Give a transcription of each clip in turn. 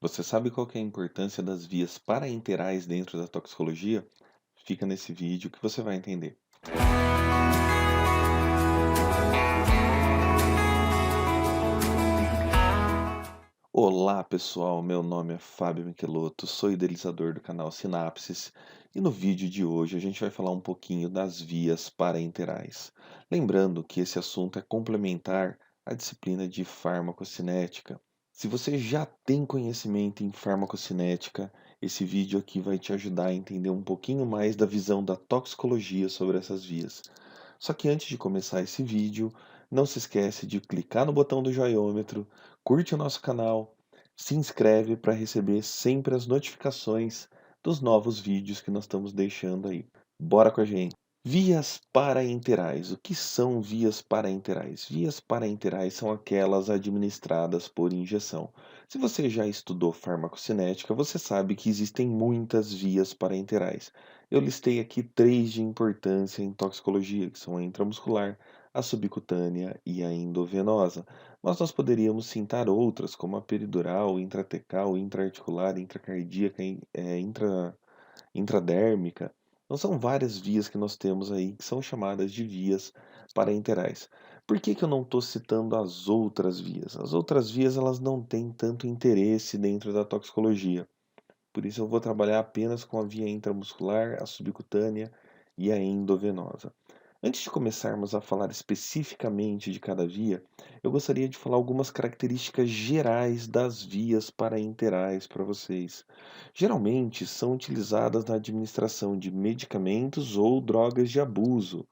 Você sabe qual que é a importância das vias paraenterais dentro da toxicologia? Fica nesse vídeo que você vai entender. Olá pessoal, meu nome é Fábio Michelotto, sou idealizador do canal Sinapses e no vídeo de hoje a gente vai falar um pouquinho das vias paraenterais. Lembrando que esse assunto é complementar à disciplina de farmacocinética. Se você já tem conhecimento em farmacocinética, esse vídeo aqui vai te ajudar a entender um pouquinho mais da visão da toxicologia sobre essas vias. Só que antes de começar esse vídeo, não se esquece de clicar no botão do joiômetro, curte o nosso canal, se inscreve para receber sempre as notificações dos novos vídeos que nós estamos deixando aí. Bora com a gente! Vias paraenterais. O que são vias paraenterais? Vias paraenterais são aquelas administradas por injeção. Se você já estudou farmacocinética, você sabe que existem muitas vias paraenterais. Eu listei aqui três de importância em toxicologia, que são a intramuscular, a subcutânea e a endovenosa. Mas nós poderíamos citar outras, como a peridural, intratecal, intraarticular, intracardíaca, intradérmica. Então são várias vias que nós temos aí que são chamadas de vias paraenterais. Por que eu não estou citando as outras vias? As outras vias elas não têm tanto interesse dentro da toxicologia. Por isso eu vou trabalhar apenas com a via intramuscular, a subcutânea e a endovenosa. Antes de começarmos a falar especificamente de cada via, eu gostaria de falar algumas características gerais das vias paraenterais para vocês. Geralmente são utilizadas na administração de medicamentos ou drogas de abuso.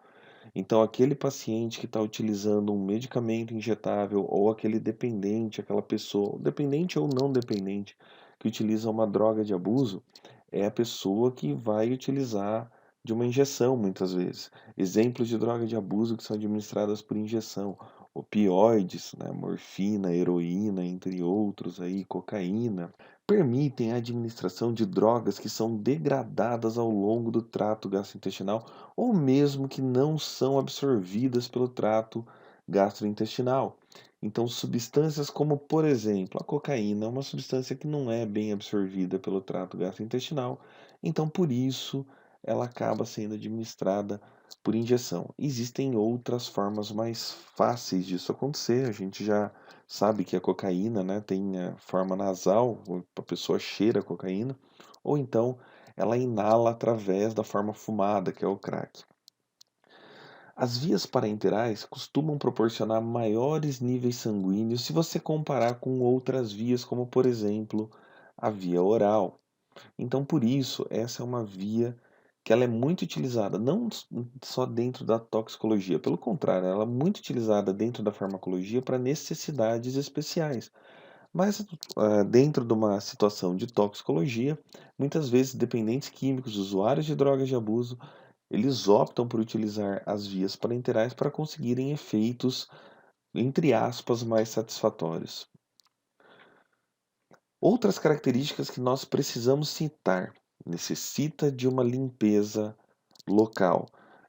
Então, aquele paciente que está utilizando um medicamento injetável ou aquele dependente, aquela pessoa, dependente ou não dependente, que utiliza uma droga de abuso, é a pessoa que vai utilizar de uma injeção muitas vezes. Exemplos de droga de abuso que são administradas por injeção, opioides, né, morfina, heroína, entre outros aí, cocaína, permitem a administração de drogas que são degradadas ao longo do trato gastrointestinal ou mesmo que não são absorvidas pelo trato gastrointestinal. Então, substâncias como, por exemplo, a cocaína é uma substância que não é bem absorvida pelo trato gastrointestinal, então por isso ela acaba sendo administrada por injeção. Existem outras formas mais fáceis disso acontecer, a gente já sabe que a cocaína, né, tem a forma nasal, a pessoa cheira a cocaína, ou então ela inala através da forma fumada, que é o crack. As vias parenterais costumam proporcionar maiores níveis sanguíneos se você comparar com outras vias, como por exemplo a via oral. Então, por isso, essa é uma via que ela é muito utilizada, não só dentro da toxicologia, pelo contrário, ela é muito utilizada dentro da farmacologia para necessidades especiais. Mas, dentro de uma situação de toxicologia, muitas vezes dependentes químicos, usuários de drogas de abuso, eles optam por utilizar as vias parenterais para conseguirem efeitos, entre aspas, mais satisfatórios. Outras características que nós precisamos citar: necessita de uma limpeza local.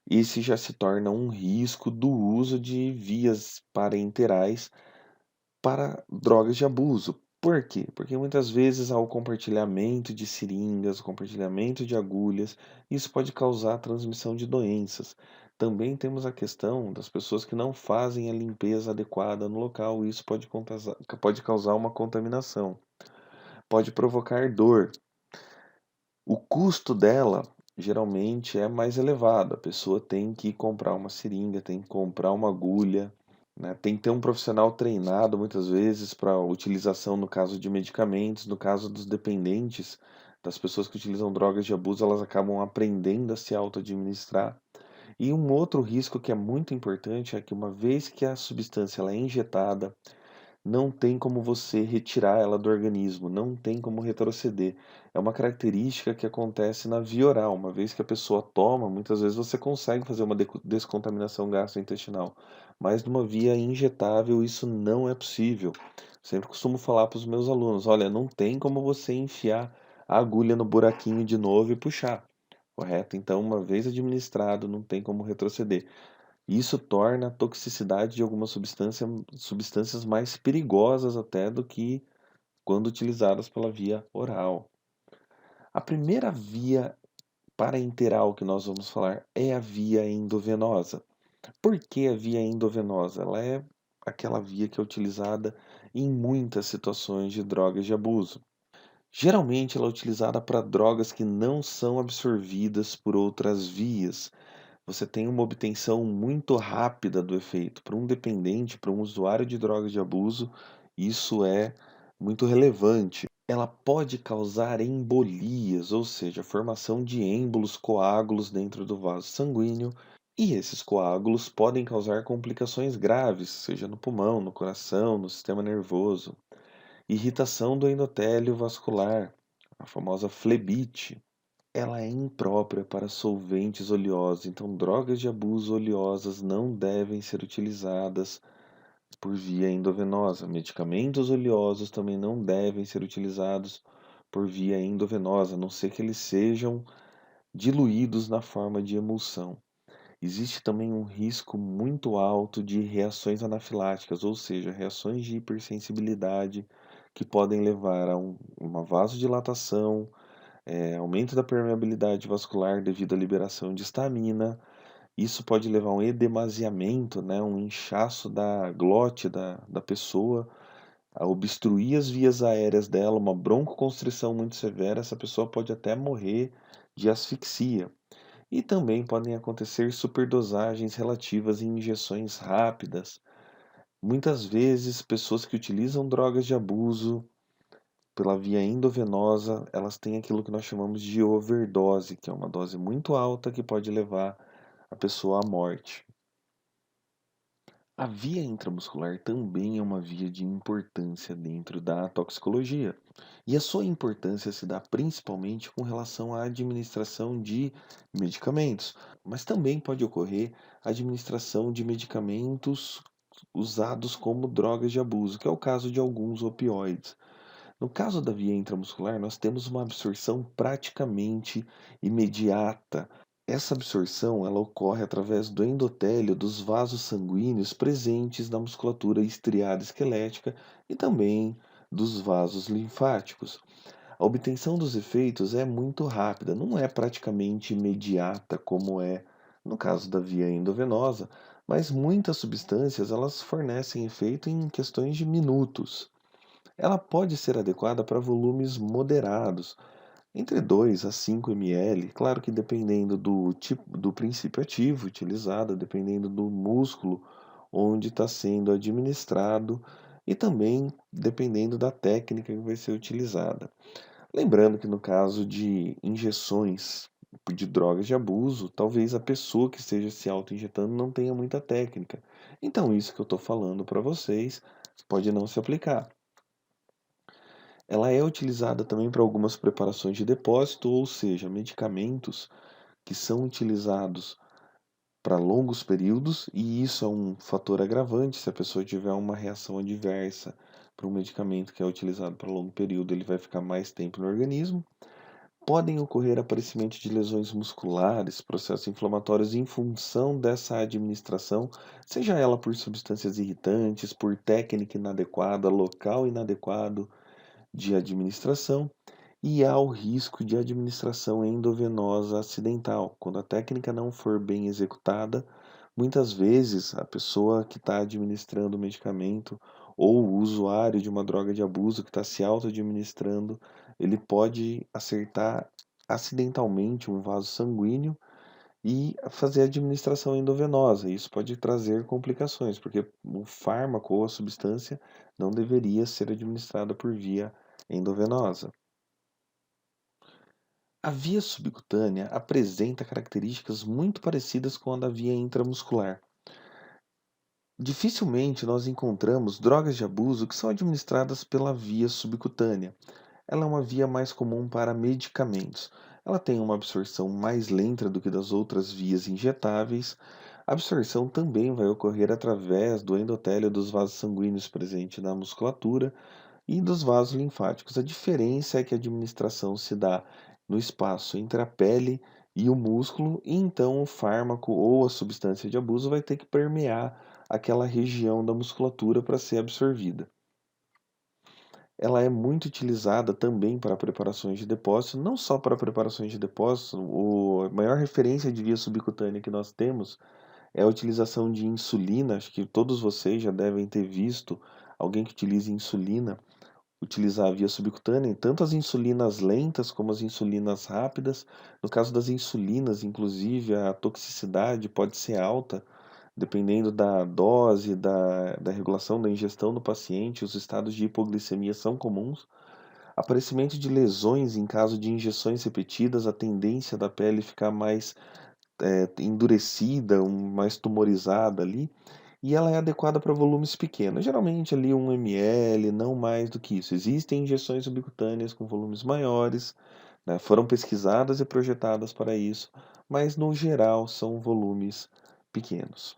Esse já se torna um risco do uso de vias parenterais para drogas de abuso. Por quê? Porque muitas vezes há o compartilhamento de seringas, o compartilhamento de agulhas, isso pode causar a transmissão de doenças. Também temos a questão das pessoas que não fazem a limpeza adequada no local, e isso pode causar uma contaminação, pode provocar dor. O custo dela geralmente é mais elevado. A pessoa tem que comprar uma seringa, tem que comprar uma agulha, né? Tem que ter um profissional treinado muitas vezes para utilização no caso de medicamentos, no caso dos dependentes, das pessoas que utilizam drogas de abuso, elas acabam aprendendo a se auto-administrar. E um outro risco que é muito importante é que uma vez que a substância ela é injetada, não tem como você retirar ela do organismo, não tem como retroceder. É uma característica que acontece na via oral. Uma vez que a pessoa toma, muitas vezes você consegue fazer uma descontaminação gastrointestinal, mas numa via injetável isso não é possível. Sempre costumo falar para os meus alunos: olha, não tem como você enfiar a agulha no buraquinho de novo e puxar, correto? Então, uma vez administrado, não tem como retroceder. Isso torna a toxicidade de algumas substâncias mais perigosas até do que quando utilizadas pela via oral. A primeira via parenteral que nós vamos falar é a via endovenosa. Por que a via endovenosa? Ela é aquela via que é utilizada em muitas situações de drogas de abuso. Geralmente ela é utilizada para drogas que não são absorvidas por outras vias. Você tem uma obtenção muito rápida do efeito. Para um dependente, para um usuário de drogas de abuso, isso é muito relevante. Ela pode causar embolias, ou seja, a formação de êmbolos, coágulos dentro do vaso sanguíneo, e esses coágulos podem causar complicações graves, seja no pulmão, no coração, no sistema nervoso. Irritação do endotélio vascular, a famosa flebite. Ela é imprópria para solventes oleosos, então drogas de abuso oleosas não devem ser utilizadas por via endovenosa. Medicamentos oleosos também não devem ser utilizados por via endovenosa, a não ser que eles sejam diluídos na forma de emulsão. Existe também um risco muito alto de reações anafiláticas, ou seja, reações de hipersensibilidade que podem levar a uma vasodilatação, aumento da permeabilidade vascular devido à liberação de histamina. Isso pode levar a um edemasiamento, né, um inchaço da glote da pessoa, a obstruir as vias aéreas dela, uma broncoconstrição muito severa. Essa pessoa pode até morrer de asfixia. E também podem acontecer superdosagens relativas em injeções rápidas. Muitas vezes, pessoas que utilizam drogas de abuso pela via endovenosa, elas têm aquilo que nós chamamos de overdose, que é uma dose muito alta que pode levar a pessoa à morte. A via intramuscular também é uma via de importância dentro da toxicologia. E a sua importância se dá principalmente com relação à administração de medicamentos, mas também pode ocorrer a administração de medicamentos usados como drogas de abuso, que é o caso de alguns opioides. No caso da via intramuscular, nós temos uma absorção praticamente imediata. Essa absorção ela ocorre através do endotélio dos vasos sanguíneos presentes na musculatura estriada esquelética e também dos vasos linfáticos. A obtenção dos efeitos é muito rápida, não é praticamente imediata como é no caso da via endovenosa, mas muitas substâncias elas fornecem efeito em questões de minutos. Ela pode ser adequada para volumes moderados, entre 2 a 5 ml, claro que dependendo do tipo do princípio ativo utilizado, dependendo do músculo onde está sendo administrado e também dependendo da técnica que vai ser utilizada. Lembrando que no caso de injeções de drogas de abuso, talvez a pessoa que esteja se auto-injetando não tenha muita técnica. Então isso que eu estou falando para vocês pode não se aplicar. Ela é utilizada também para algumas preparações de depósito, ou seja, medicamentos que são utilizados para longos períodos, e isso é um fator agravante. Se a pessoa tiver uma reação adversa para um medicamento que é utilizado para longo período, ele vai ficar mais tempo no organismo. Podem ocorrer aparecimento de lesões musculares, processos inflamatórios em função dessa administração, seja ela por substâncias irritantes, por técnica inadequada, local inadequado de administração, e há o risco de administração endovenosa acidental. Quando a técnica não for bem executada, muitas vezes a pessoa que está administrando o medicamento ou o usuário de uma droga de abuso que está se auto-administrando, ele pode acertar acidentalmente um vaso sanguíneo e fazer a administração endovenosa. Isso pode trazer complicações, porque o fármaco ou a substância não deveria ser administrada por via endovenosa. A via subcutânea apresenta características muito parecidas com a da via intramuscular. Dificilmente nós encontramos drogas de abuso que são administradas pela via subcutânea. Ela é uma via mais comum para medicamentos. Ela tem uma absorção mais lenta do que das outras vias injetáveis. A absorção também vai ocorrer através do endotélio dos vasos sanguíneos presente na musculatura e dos vasos linfáticos. A diferença é que a administração se dá no espaço entre a pele e o músculo, e então o fármaco ou a substância de abuso vai ter que permear aquela região da musculatura para ser absorvida. ela é muito utilizada também para preparações de depósito, não só para preparações de depósito, a maior referência de via subcutânea que nós temos é a utilização de insulina. Acho que todos vocês já devem ter visto alguém que utilize insulina utilizar a via subcutânea, tanto as insulinas lentas como as insulinas rápidas. No caso das insulinas, inclusive, a toxicidade pode ser alta, dependendo da dose, da regulação da ingestão do paciente. Os estados de hipoglicemia são comuns. Aparecimento de lesões em caso de injeções repetidas, a tendência da pele ficar mais endurecida, mais tumorizada ali, e ela é adequada para volumes pequenos, geralmente ali 1 ml, não mais do que isso. Existem injeções subcutâneas com volumes maiores, né, foram pesquisadas e projetadas para isso, mas no geral são volumes pequenos.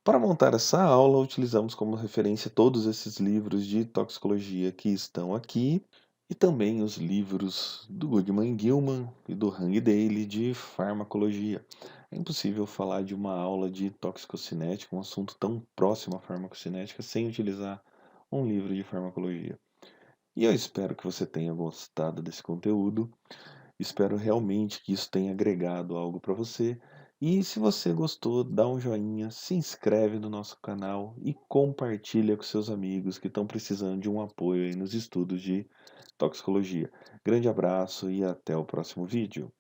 Para montar essa aula, utilizamos como referência todos esses livros de toxicologia que estão aqui e também os livros do Goodman Gilman e do Hang Daly de farmacologia. É impossível falar de uma aula de toxicocinética, um assunto tão próximo à farmacocinética, sem utilizar um livro de farmacologia. E eu espero que você tenha gostado desse conteúdo. Espero realmente que isso tenha agregado algo para você. E se você gostou, dá um joinha, se inscreve no nosso canal e compartilha com seus amigos que estão precisando de um apoio aí nos estudos de toxicologia. Grande abraço e até o próximo vídeo.